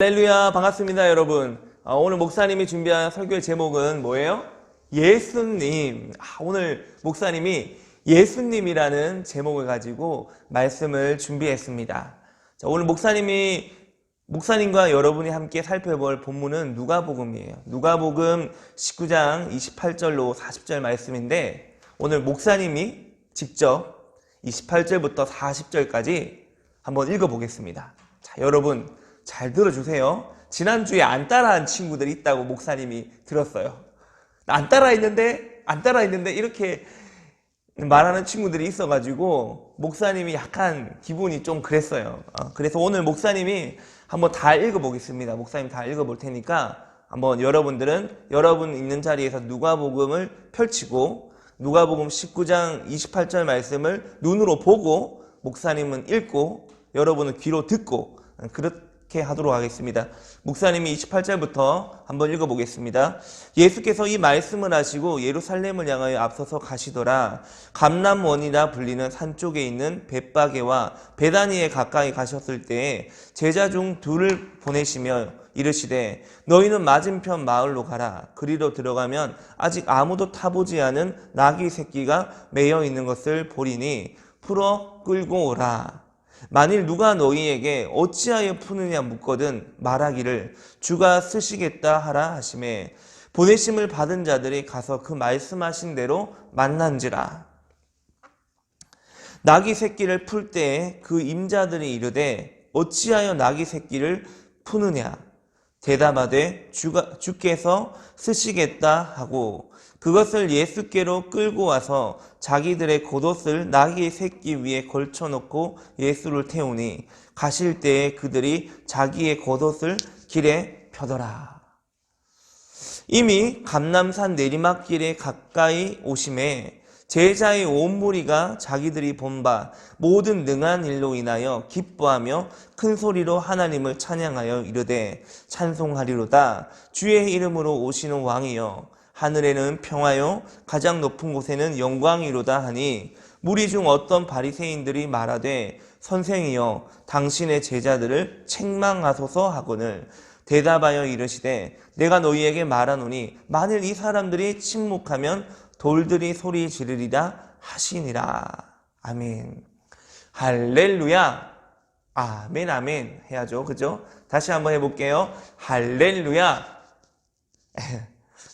할렐루야, 반갑습니다 여러분. 오늘 목사님이 준비한 설교의 제목은 뭐예요? 예수님. 오늘 목사님이 예수님이라는 제목을 가지고 말씀을 준비했습니다. 자, 오늘 목사님과 여러분이 함께 살펴볼 본문은 누가복음이에요. 누가복음 19장 28절로 40절 말씀인데, 오늘 목사님이 직접 28절부터 40절까지 한번 읽어보겠습니다. 자, 여러분 잘 들어주세요. 지난주에 안 따라한 친구들이 있다고 목사님이 들었어요. 안 따라했는데 이렇게 말하는 친구들이 있어가지고 목사님이 약간 기분이 좀 그랬어요. 그래서 오늘 목사님이 한번 다 읽어보겠습니다. 목사님 다 읽어볼 테니까 한번 여러분들은 여러분 있는 자리에서 누가복음을 펼치고 누가복음 19장 28절 말씀을 눈으로 보고 목사님은 읽고 여러분은 귀로 듣고 그렇게 하도록 하겠습니다. 목사님이 28절부터 한번 읽어보겠습니다. 예수께서 이 말씀을 하시고 예루살렘을 향하여 앞서서 가시더라. 감람원이라 불리는 산 쪽에 있는 벳바게와 베다니에 가까이 가셨을 때에 제자 중 둘을 보내시며 이르시되 너희는 맞은편 마을로 가라. 그리로 들어가면 아직 아무도 타보지 않은 나귀 새끼가 매여 있는 것을 보리니 풀어 끌고 오라. 만일 누가 너희에게 어찌하여 푸느냐 묻거든 말하기를 주가 쓰시겠다 하라 하시매 보내심을 받은 자들이 가서 그 말씀하신 대로 만난지라. 나귀 새끼를 풀 때에 그 임자들이 이르되 어찌하여 나귀 새끼를 푸느냐 대답하되 주께서 쓰시겠다 하고 그것을 예수께로 끌고 와서 자기들의 겉옷을 나귀의 새끼 위에 걸쳐놓고 예수를 태우니 가실 때에 그들이 자기의 겉옷을 길에 펴더라. 이미 감람산 내리막길에 가까이 오심에 제자의 온 무리가 자기들이 본 바 모든 능한 일로 인하여 기뻐하며 큰 소리로 하나님을 찬양하여 이르되 찬송하리로다. 주의 이름으로 오시는 왕이여 하늘에는 평화요 가장 높은 곳에는 영광이로다 하니 무리 중 어떤 바리새인들이 말하되 선생이여 당신의 제자들을 책망하소서 하거늘 대답하여 이르시되 내가 너희에게 말하노니 만일 이 사람들이 침묵하면 돌들이 소리 지르리라 하시니라. 아멘. 할렐루야. 아멘 아멘 해야죠. 그죠? 다시 한번 해볼게요. 할렐루야.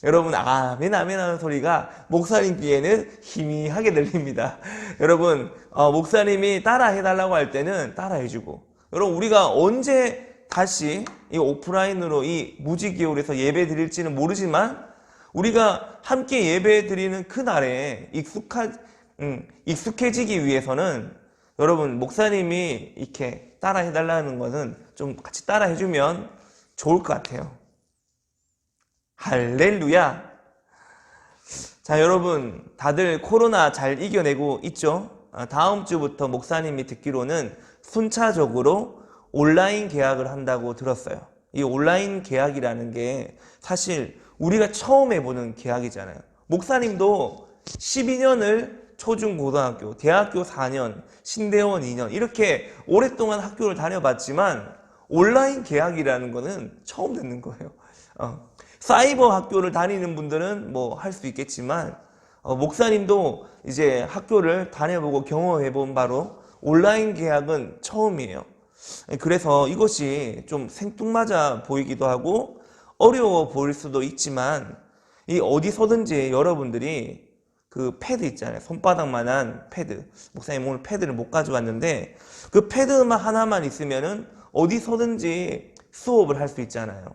여러분 아멘 아멘 하는 소리가 목사님 귀에는 희미하게 들립니다. 여러분 목사님이 따라 해달라고 할 때는 따라 해주고, 여러분 우리가 언제 다시 이 오프라인으로 이 무지개울에서 예배 드릴지는 모르지만 우리가 함께 예배 드리는 그날에 익숙해지기 위해서는 여러분 목사님이 이렇게 따라 해달라는 것은 좀 같이 따라 해주면 좋을 것 같아요. 할렐루야. 자, 여러분 다들 코로나 잘 이겨내고 있죠? 다음 주부터 목사님이 듣기로는 순차적으로 온라인 계약을 한다고 들었어요. 이 온라인 계약이라는 게 사실 우리가 처음 해보는 계약이잖아요. 목사님도 12년을 초중고등학교, 대학교 4년, 신대원 2년 이렇게 오랫동안 학교를 다녀봤지만 온라인 계약이라는 거는 처음 듣는 거예요. 사이버 학교를 다니는 분들은 뭐 할 수 있겠지만 목사님도 이제 학교를 다녀보고 경험해본 바로 온라인 계약은 처음이에요. 그래서 이것이 좀 생뚱맞아 보이기도 하고 어려워 보일 수도 있지만 이 어디서든지 여러분들이 그 패드 있잖아요. 손바닥만한 패드. 목사님 오늘 패드를 못 가져왔는데 그 패드만 하나만 있으면은 어디서든지 수업을 할 수 있잖아요.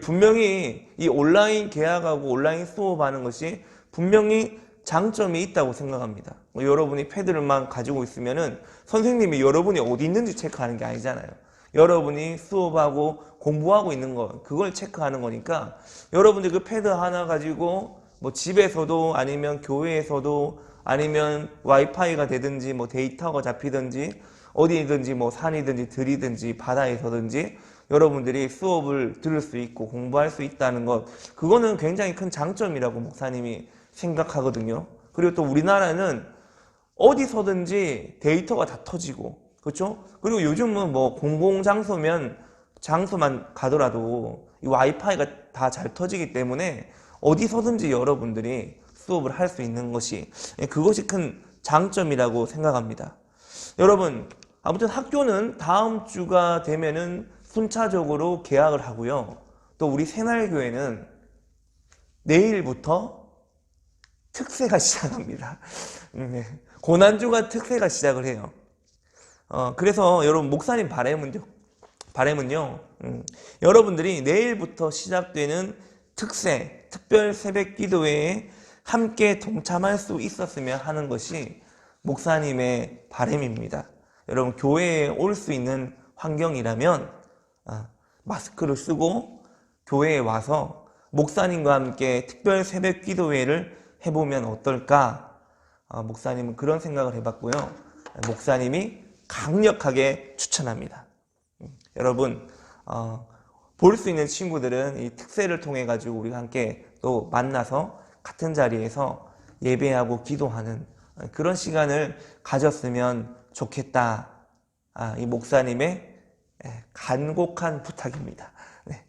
분명히 이 온라인 계약하고 온라인 수업하는 것이 분명히 장점이 있다고 생각합니다. 여러분이 패드를만 가지고 있으면은 선생님이 여러분이 어디 있는지 체크하는 게 아니잖아요. 여러분이 수업하고 공부하고 있는 거, 그걸 체크하는 거니까 여러분들 그 패드 하나 가지고 뭐 집에서도 아니면 교회에서도 아니면 와이파이가 되든지 뭐 데이터가 잡히든지 어디든지 뭐 산이든지 들이든지 바다에서든지 여러분들이 수업을 들을 수 있고 공부할 수 있다는 것, 그거는 굉장히 큰 장점이라고 목사님이 생각하거든요. 그리고 또 우리나라는 어디서든지 데이터가 다 터지고, 그렇죠? 그리고 요즘은 뭐 공공장소면 장소만 가더라도 이 와이파이가 다 잘 터지기 때문에 어디서든지 여러분들이 수업을 할 수 있는 것이, 그것이 큰 장점이라고 생각합니다. 여러분, 아무튼 학교는 다음 주가 되면은 순차적으로 개학을 하고요. 또 우리 새날교회는 내일부터 특세가 시작합니다. 네. 고난주가 특세가 시작을 해요. 그래서 여러분, 목사님 바람은요, 여러분들이 내일부터 시작되는 특세, 특별 새벽 기도회에 함께 동참할 수 있었으면 하는 것이 목사님의 바람입니다. 여러분, 교회에 올 수 있는 환경이라면 마스크를 쓰고 교회에 와서 목사님과 함께 특별 새벽 기도회를 해보면 어떨까? 목사님은 그런 생각을 해봤고요. 목사님이 강력하게 추천합니다. 여러분, 볼 수 있는 친구들은 이 특세를 통해 가지고 우리가 함께 또 만나서 같은 자리에서 예배하고 기도하는 그런 시간을 가졌으면 좋겠다. 이 목사님의 간곡한 부탁입니다. 네.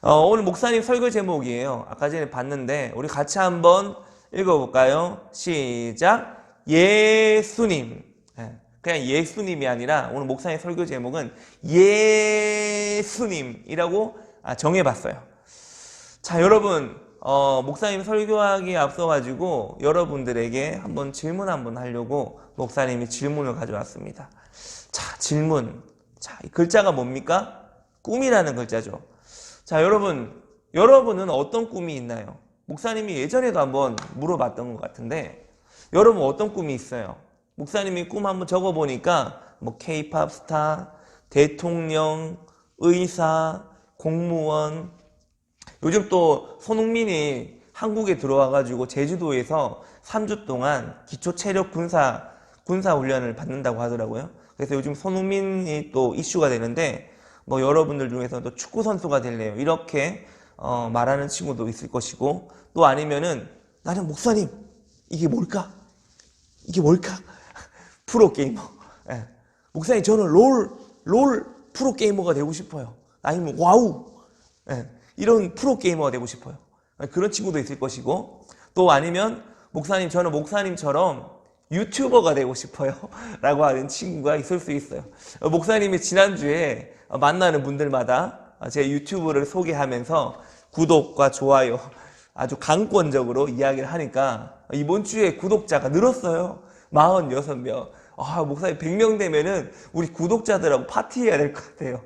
오늘 목사님 설교 제목이에요. 아까 전에 봤는데 우리 같이 한번 읽어볼까요? 시작. 예수님. 그냥 예수님이 아니라 오늘 목사님 설교 제목은 예수님이라고 정해봤어요. 자, 여러분, 목사님 설교하기에 앞서가지고 여러분들에게 한번 질문 한번 하려고 목사님이 질문을 가져왔습니다. 자, 질문. 자, 이 글자가 뭡니까? 꿈이라는 글자죠. 자, 여러분은 어떤 꿈이 있나요? 목사님이 예전에도 한번 물어봤던 것 같은데, 여러분 어떤 꿈이 있어요? 목사님이 꿈 한번 적어보니까, 뭐, K-팝 스타, 대통령, 의사, 공무원, 요즘 또 손흥민이 한국에 들어와가지고 제주도에서 3주 동안 기초체력 군사 훈련을 받는다고 하더라고요. 그래서 요즘 손흥민이 또 이슈가 되는데, 뭐 여러분들 중에서 또 축구 선수가 될래요, 이렇게 말하는 친구도 있을 것이고, 또 아니면은 나는 목사님 이게 뭘까? 프로게이머. 예. 목사님 저는 롤 프로게이머가 되고 싶어요. 아니면 와우. 예. 이런 프로게이머가 되고 싶어요. 그런 친구도 있을 것이고, 또 아니면 목사님 저는 목사님처럼 유튜버가 되고 싶어요 라고 하는 친구가 있을 수 있어요. 목사님이 지난주에 만나는 분들마다 제 유튜브를 소개하면서 구독과 좋아요 아주 강권적으로 이야기를 하니까 이번 주에 구독자가 늘었어요. 46명. 목사님 100명 되면은 우리 구독자들하고 파티해야 될 것 같아요.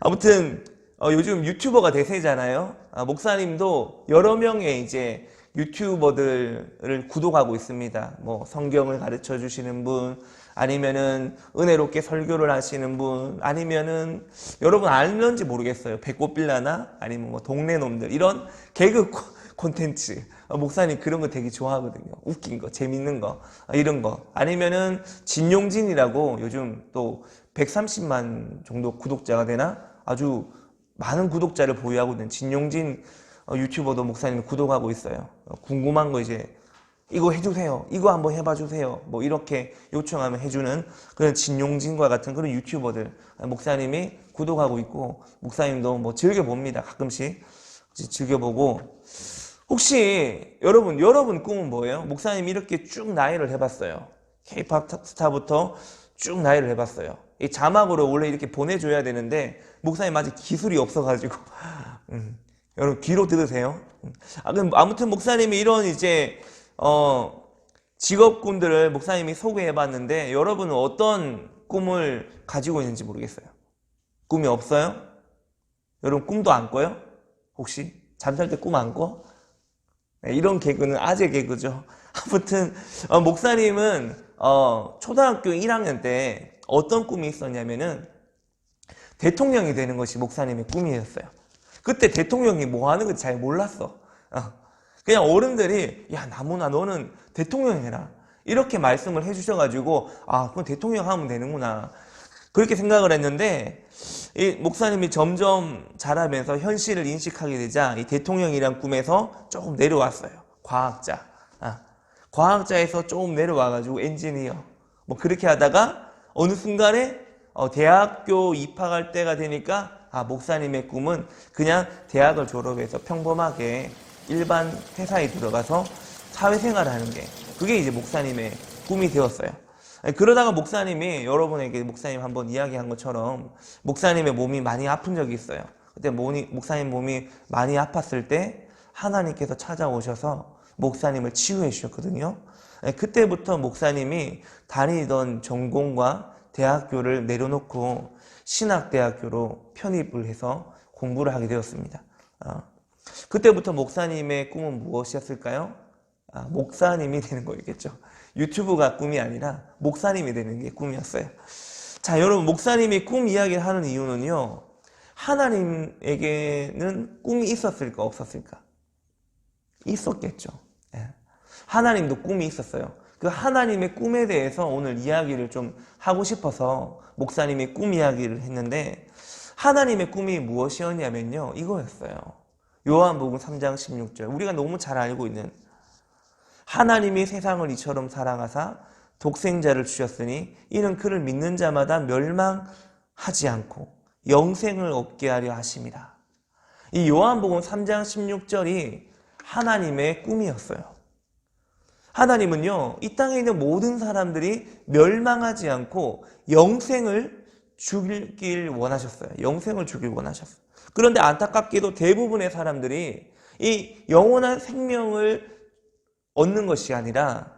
아무튼 요즘 유튜버가 대세잖아요. 목사님도 여러 명의 이제 유튜버들을 구독하고 있습니다. 뭐 성경을 가르쳐 주시는 분, 아니면은 은혜롭게 설교를 하시는 분, 아니면은 여러분 아는지 모르겠어요. 배꼽빌라나 아니면 뭐 동네 놈들, 이런 개그 콘텐츠. 목사님 그런 거 되게 좋아하거든요. 웃긴 거, 재밌는 거, 이런 거. 아니면은 진용진이라고 요즘 또 130만 정도 구독자가 되나? 아주 많은 구독자를 보유하고 있는 진용진 유튜버도 목사님 구독하고 있어요. 궁금한 거 이제 이거 해주세요, 이거 한번 해봐 주세요, 뭐 이렇게 요청하면 해주는 그런 진용진과 같은 그런 유튜버들 목사님이 구독하고 있고, 목사님도 뭐 즐겨봅니다. 가끔씩 즐겨보고. 혹시 여러분 꿈은 뭐예요? 목사님이 이렇게 쭉 나열을 해봤어요. K-팝 스타부터 쭉 나열을 해봤어요. 이 자막으로 원래 이렇게 보내줘야 되는데 목사님 아직 기술이 없어가지고 여러분 귀로 들으세요. 아무튼 목사님이 이런 이제 직업군들을 목사님이 소개해봤는데, 여러분은 어떤 꿈을 가지고 있는지 모르겠어요. 꿈이 없어요? 여러분 꿈도 안 꿔요? 혹시 잠잘 때 꿈 안 꿔? 네, 이런 개그는 아재 개그죠. 아무튼 목사님은 초등학교 1학년 때 어떤 꿈이 있었냐면은 대통령이 되는 것이 목사님의 꿈이었어요. 그때 대통령이 뭐 하는 건지 잘 몰랐어. 그냥 어른들이 야 나무나 너는 대통령 해라 이렇게 말씀을 해주셔가지고 그럼 대통령 하면 되는구나 그렇게 생각을 했는데, 이 목사님이 점점 자라면서 현실을 인식하게 되자 이 대통령이란 꿈에서 조금 내려왔어요. 과학자에서 조금 내려와가지고 엔지니어 뭐 그렇게 하다가 어느 순간에 대학교 입학할 때가 되니까 목사님의 꿈은 그냥 대학을 졸업해서 평범하게 일반 회사에 들어가서 사회생활을 하는 게 그게 이제 목사님의 꿈이 되었어요. 그러다가 목사님이 여러분에게 목사님 한번 이야기한 것처럼 목사님의 몸이 많이 아픈 적이 있어요. 그때 목사님 몸이 많이 아팠을 때 하나님께서 찾아오셔서 목사님을 치유해 주셨거든요. 그때부터 목사님이 다니던 전공과 대학교를 내려놓고 신학대학교로 편입을 해서 공부를 하게 되었습니다. 그때부터 목사님의 꿈은 무엇이었을까요? 목사님이 되는 거였겠죠. 유튜브가 꿈이 아니라 목사님이 되는 게 꿈이었어요. 자, 여러분, 목사님이 꿈 이야기를 하는 이유는요, 하나님에게는 꿈이 있었을까 없었을까? 있었겠죠. 하나님도 꿈이 있었어요. 그 하나님의 꿈에 대해서 오늘 이야기를 좀 하고 싶어서 목사님이 꿈 이야기를 했는데, 하나님의 꿈이 무엇이었냐면요, 이거였어요. 요한복음 3장 16절, 우리가 너무 잘 알고 있는, 하나님이 세상을 이처럼 사랑하사 독생자를 주셨으니 이는 그를 믿는 자마다 멸망하지 않고 영생을 얻게 하려 하심이라. 이 요한복음 3장 16절이 하나님의 꿈이었어요. 하나님은요, 이 땅에 있는 모든 사람들이 멸망하지 않고 영생을 주길 원하셨어요. 영생을 주길 원하셨어요. 그런데 안타깝게도 대부분의 사람들이 이 영원한 생명을 얻는 것이 아니라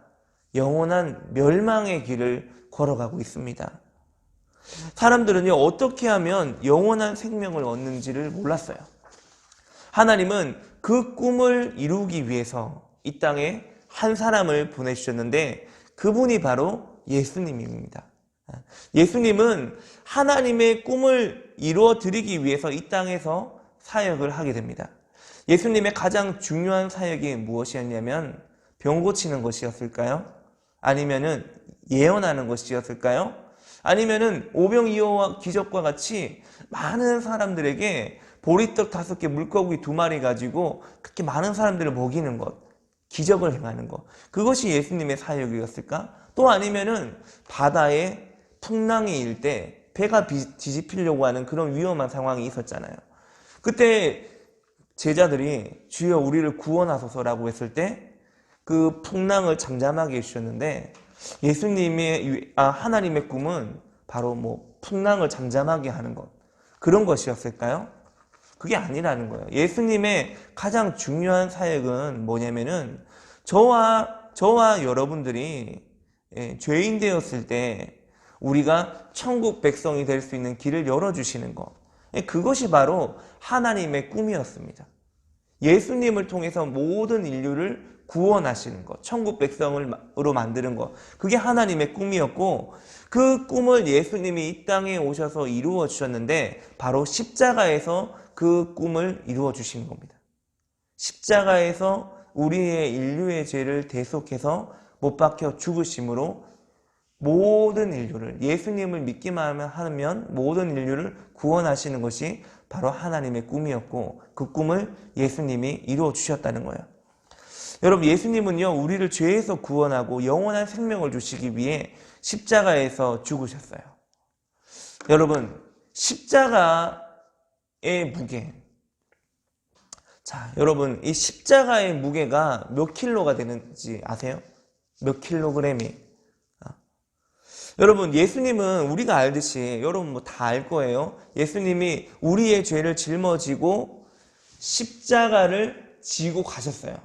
영원한 멸망의 길을 걸어가고 있습니다. 사람들은요, 어떻게 하면 영원한 생명을 얻는지를 몰랐어요. 하나님은 그 꿈을 이루기 위해서 이 땅에 한 사람을 보내주셨는데 그분이 바로 예수님입니다. 예수님은 하나님의 꿈을 이루어 드리기 위해서 이 땅에서 사역을 하게 됩니다. 예수님의 가장 중요한 사역이 무엇이었냐면 병 고치는 것이었을까요? 아니면은 예언하는 것이었을까요? 아니면은 오병이어와 기적과 같이 많은 사람들에게 보리떡 5개, 물고기 2마리 가지고 그렇게 많은 사람들을 먹이는 것, 기적을 행하는 것, 그것이 예수님의 사역이었을까? 또 아니면은 바다에 풍랑이 일 때 배가 뒤집히려고 하는 그런 위험한 상황이 있었잖아요. 그때 제자들이 주여 우리를 구원하소서라고 했을 때 그 풍랑을 잠잠하게 해주셨는데, 하나님의 꿈은 바로 풍랑을 잠잠하게 하는 것, 그런 것이었을까요? 그게 아니라는 거예요. 예수님의 가장 중요한 사역은 뭐냐면은 저와 여러분들이 죄인 되었을 때 우리가 천국 백성이 될 수 있는 길을 열어주시는 것, 그것이 바로 하나님의 꿈이었습니다. 예수님을 통해서 모든 인류를 구원하시는 것, 천국 백성으로 만드는 것, 그게 하나님의 꿈이었고, 그 꿈을 예수님이 이 땅에 오셔서 이루어 주셨는데 바로 십자가에서 그 꿈을 이루어 주신 겁니다. 십자가에서 우리의 인류의 죄를 대속해서 못 박혀 죽으심으로 모든 인류를, 예수님을 믿기만 하면 모든 인류를 구원하시는 것이 바로 하나님의 꿈이었고, 그 꿈을 예수님이 이루어 주셨다는 거예요. 여러분, 예수님은요, 우리를 죄에서 구원하고 영원한 생명을 주시기 위해 십자가에서 죽으셨어요. 여러분, 십자가의 무게. 자, 여러분, 이 십자가의 무게가 몇 킬로가 되는지 아세요? 몇 킬로그램이? 여러분, 예수님은 우리가 알듯이, 여러분 다 알 거예요. 예수님이 우리의 죄를 짊어지고 십자가를 지고 가셨어요.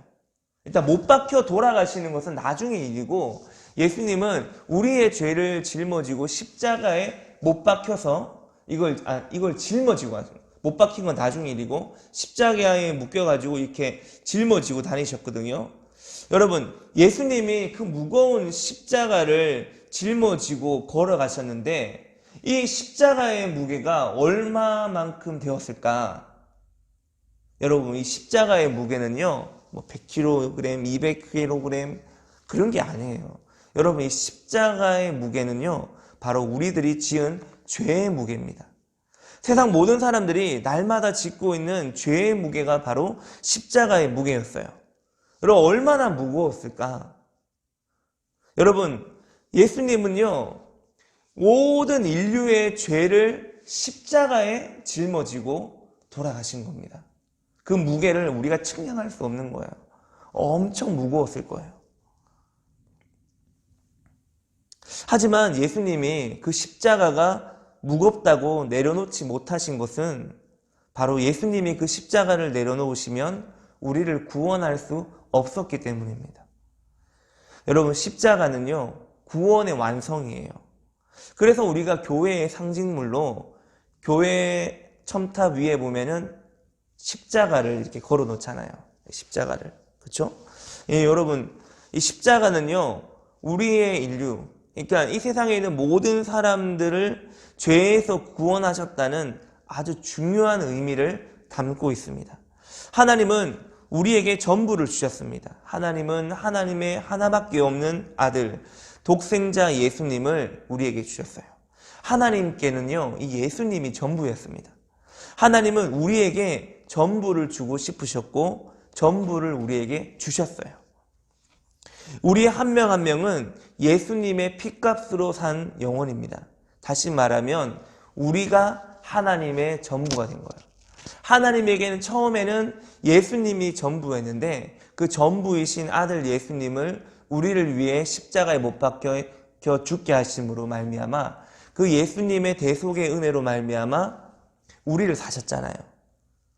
일단 못 박혀 돌아가시는 것은 나중의 일이고, 예수님은 우리의 죄를 짊어지고 십자가에 못 박혀서 이걸 짊어지고 가세요. 못 박힌 건 나중의 일이고 십자가에 묶여가지고 이렇게 짊어지고 다니셨거든요. 여러분, 예수님이 그 무거운 십자가를 짊어지고 걸어가셨는데 이 십자가의 무게가 얼마만큼 되었을까? 여러분, 이 십자가의 무게는요, 100kg, 200kg 그런 게 아니에요. 여러분, 이 십자가의 무게는요, 바로 우리들이 지은 죄의 무게입니다. 세상 모든 사람들이 날마다 짓고 있는 죄의 무게가 바로 십자가의 무게였어요. 여러분, 얼마나 무거웠을까? 여러분, 예수님은요, 모든 인류의 죄를 십자가에 짊어지고 돌아가신 겁니다. 그 무게를 우리가 측량할 수 없는 거예요. 엄청 무거웠을 거예요. 하지만 예수님이 그 십자가가 무겁다고 내려놓지 못하신 것은 바로 예수님이 그 십자가를 내려놓으시면 우리를 구원할 수 없었기 때문입니다. 여러분, 십자가는요, 구원의 완성이에요. 그래서 우리가 교회의 상징물로 교회 첨탑 위에 보면은 십자가를 이렇게 걸어 놓잖아요. 십자가를. 그렇죠? 예, 여러분, 이 십자가는요, 우리의 인류, 그러니까 이 세상에 있는 모든 사람들을 죄에서 구원하셨다는 아주 중요한 의미를 담고 있습니다. 하나님은 우리에게 전부를 주셨습니다. 하나님은 하나님의 하나밖에 없는 아들, 독생자 예수님을 우리에게 주셨어요. 하나님께는요, 이 예수님이 전부였습니다. 하나님은 우리에게 전부를 주고 싶으셨고 전부를 우리에게 주셨어요. 우리 한 명 한 명은 예수님의 핏값으로 산 영혼입니다. 다시 말하면 우리가 하나님의 전부가 된 거예요. 하나님에게는 처음에는 예수님이 전부였는데 그 전부이신 아들 예수님을 우리를 위해 십자가에 못 박혀 죽게 하심으로 말미암아 그 예수님의 대속의 은혜로 말미암아 우리를 사셨잖아요.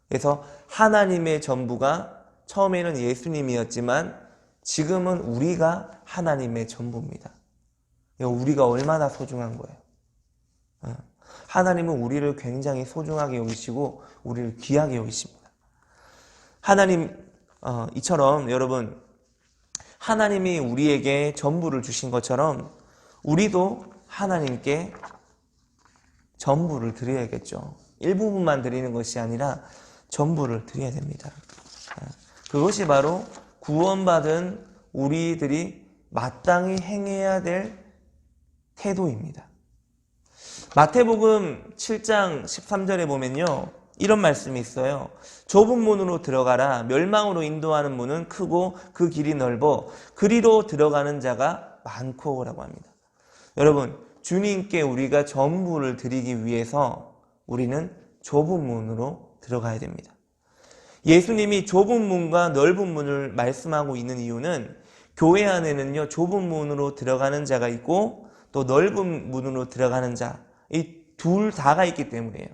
그래서 하나님의 전부가 처음에는 예수님이었지만 지금은 우리가 하나님의 전부입니다. 우리가 얼마나 소중한 거예요. 하나님은 우리를 굉장히 소중하게 여기시고 우리를 귀하게 여기십니다. 하나님 이처럼 여러분, 하나님이 우리에게 전부를 주신 것처럼 우리도 하나님께 전부를 드려야겠죠. 일부분만 드리는 것이 아니라 전부를 드려야 됩니다. 그것이 바로 구원받은 우리들이 마땅히 행해야 될 태도입니다. 마태복음 7장 13절에 보면요, 이런 말씀이 있어요. 좁은 문으로 들어가라. 멸망으로 인도하는 문은 크고 그 길이 넓어 그리로 들어가는 자가 많고 라고 합니다. 여러분, 주님께 우리가 전부를 드리기 위해서 우리는 좁은 문으로 들어가야 됩니다. 예수님이 좁은 문과 넓은 문을 말씀하고 있는 이유는 교회 안에는요, 좁은 문으로 들어가는 자가 있고 또 넓은 문으로 들어가는 자, 이 둘 다가 있기 때문이에요.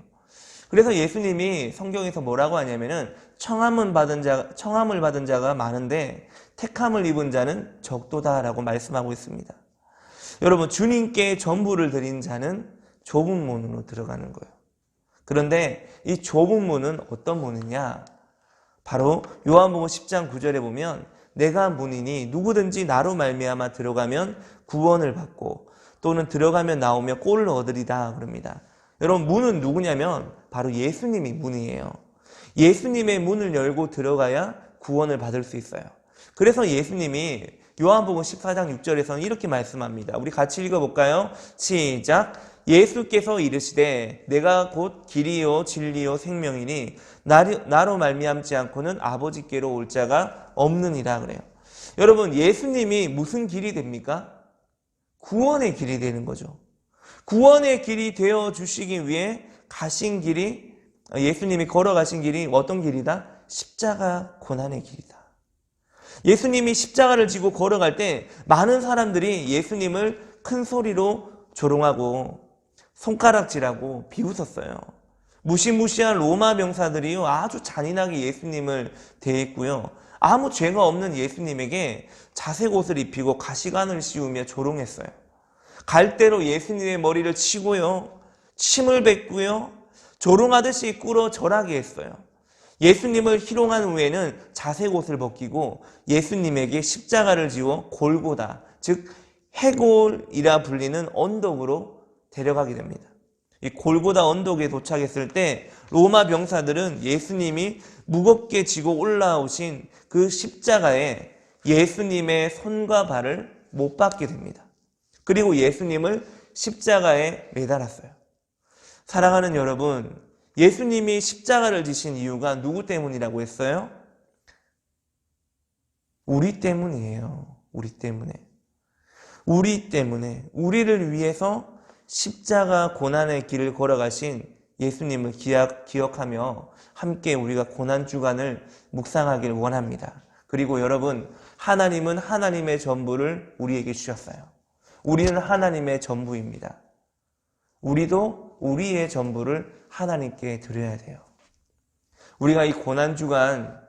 그래서 예수님이 성경에서 뭐라고 하냐면은 청함을 받은 자가 많은데 택함을 입은 자는 적도다라고 말씀하고 있습니다. 여러분, 주님께 전부를 드린 자는 좁은 문으로 들어가는 거예요. 그런데 이 좁은 문은 어떤 문이냐? 바로 요한복음 10장 9절에 보면 내가 문이니 누구든지 나로 말미암아 들어가면 구원을 받고 또는 들어가면 나오며 꼴을 얻으리다 그럽니다. 여러분, 문은 누구냐면 바로 예수님이 문이에요. 예수님의 문을 열고 들어가야 구원을 받을 수 있어요. 그래서 예수님이 요한복음 14장 6절에서는 이렇게 말씀합니다. 우리 같이 읽어볼까요? 시작. 예수께서 이르시되 내가 곧 길이요 진리요 생명이니 나로 말미암지 않고는 아버지께로 올 자가 없느니라 그래요. 여러분, 예수님이 무슨 길이 됩니까? 구원의 길이 되는 거죠. 구원의 길이 되어 주시기 위해 가신 길이, 예수님이 걸어가신 길이 어떤 길이다? 십자가 고난의 길이다. 예수님이 십자가를 지고 걸어갈 때 많은 사람들이 예수님을 큰 소리로 조롱하고 손가락질하고 비웃었어요. 무시무시한 로마 병사들이요, 아주 잔인하게 예수님을 대했고요. 아무 죄가 없는 예수님에게 자색 옷을 입히고 가시관을 씌우며 조롱했어요. 갈대로 예수님의 머리를 치고요, 침을 뱉고요, 조롱하듯이 꿇어 절하게 했어요. 예수님을 희롱한 후에는 자색 옷을 벗기고 예수님에게 십자가를 지워 골고다, 즉 해골이라 불리는 언덕으로 데려가게 됩니다. 이 골고다 언덕에 도착했을 때 로마 병사들은 예수님이 무겁게 지고 올라오신 그 십자가에 예수님의 손과 발을 못 박게 됩니다. 그리고 예수님을 십자가에 매달았어요. 사랑하는 여러분, 예수님이 십자가를 지신 이유가 누구 때문이라고 했어요? 우리 때문이에요. 우리 때문에. 우리를 위해서 십자가 고난의 길을 걸어가신 예수님을 기억하며 함께 우리가 고난주간을 묵상하길 원합니다. 그리고 여러분, 하나님은 하나님의 전부를 우리에게 주셨어요. 우리는 하나님의 전부입니다. 우리도 우리의 전부를 하나님께 드려야 돼요. 우리가 이 고난주간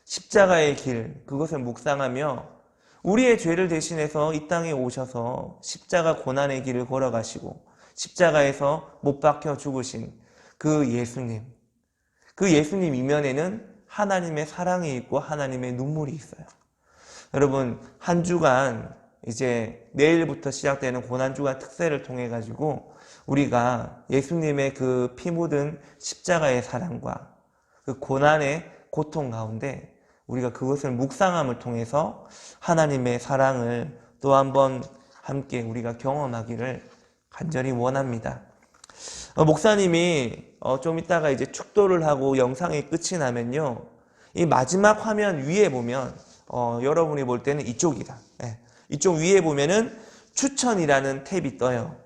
십자가의 길, 그것을 묵상하며 우리의 죄를 대신해서 이 땅에 오셔서 십자가 고난의 길을 걸어가시고 십자가에서 못 박혀 죽으신 그 예수님, 그 예수님 이면에는 하나님의 사랑이 있고 하나님의 눈물이 있어요. 여러분, 한 주간 이제 내일부터 시작되는 고난주간 특세를 통해 가지고 우리가 예수님의 그 피 묻은 십자가의 사랑과 그 고난의 고통 가운데 우리가 그것을 묵상함을 통해서 하나님의 사랑을 또 한번 함께 우리가 경험하기를 간절히 원합니다. 목사님이 좀 이따가 이제 축도를 하고 영상이 끝이 나면요, 이 마지막 화면 위에 보면 여러분이 볼 때는 이쪽이다. 이쪽 위에 보면은 추천이라는 탭이 떠요.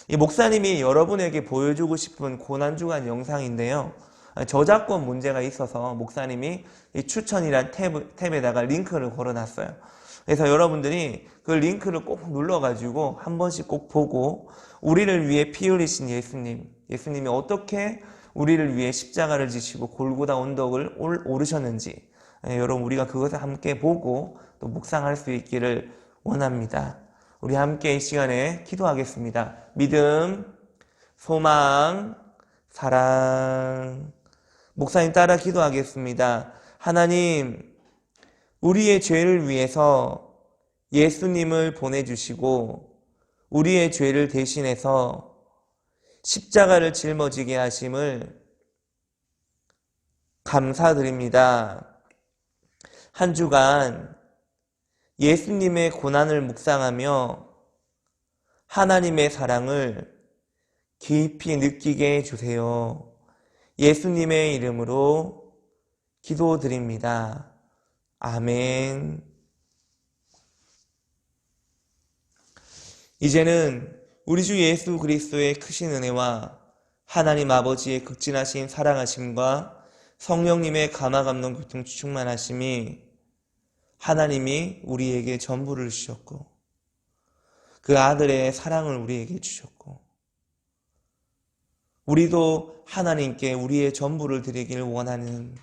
이 목사님이 여러분에게 보여주고 싶은 고난주간 영상인데요, 저작권 문제가 있어서 목사님이 이 추천이란 탭에다가 링크를 걸어놨어요. 그래서 여러분들이 그 링크를 꼭 눌러가지고 한 번씩 꼭 보고 우리를 위해 피 흘리신 예수님이 어떻게 우리를 위해 십자가를 지시고 골고다 언덕을 오르셨는지, 여러분 우리가 그것을 함께 보고 또 묵상할 수 있기를 원합니다. 우리 함께 이 시간에 기도하겠습니다. 믿음, 소망, 사랑. 목사님 따라 기도하겠습니다. 하나님, 우리의 죄를 위해서 예수님을 보내주시고 우리의 죄를 대신해서 십자가를 짊어지게 하심을 감사드립니다. 한 주간 예수님의 고난을 묵상하며 하나님의 사랑을 깊이 느끼게 해주세요. 예수님의 이름으로 기도드립니다. 아멘. 이제는 우리 주 예수 그리스도의 크신 은혜와 하나님 아버지의 극진하신 사랑하심과 성령님의 감화감동 교통 충만하심이 하나님이 우리에게 전부를 주셨고 그 아들의 사랑을 우리에게 주셨고 우리도 하나님께 우리의 전부를 드리기를 원하는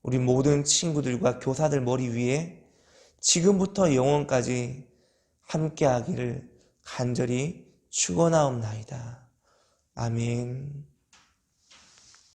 우리 모든 친구들과 교사들 머리 위에 지금부터 영원까지 함께하기를 간절히 축원하옵나이다. 아멘.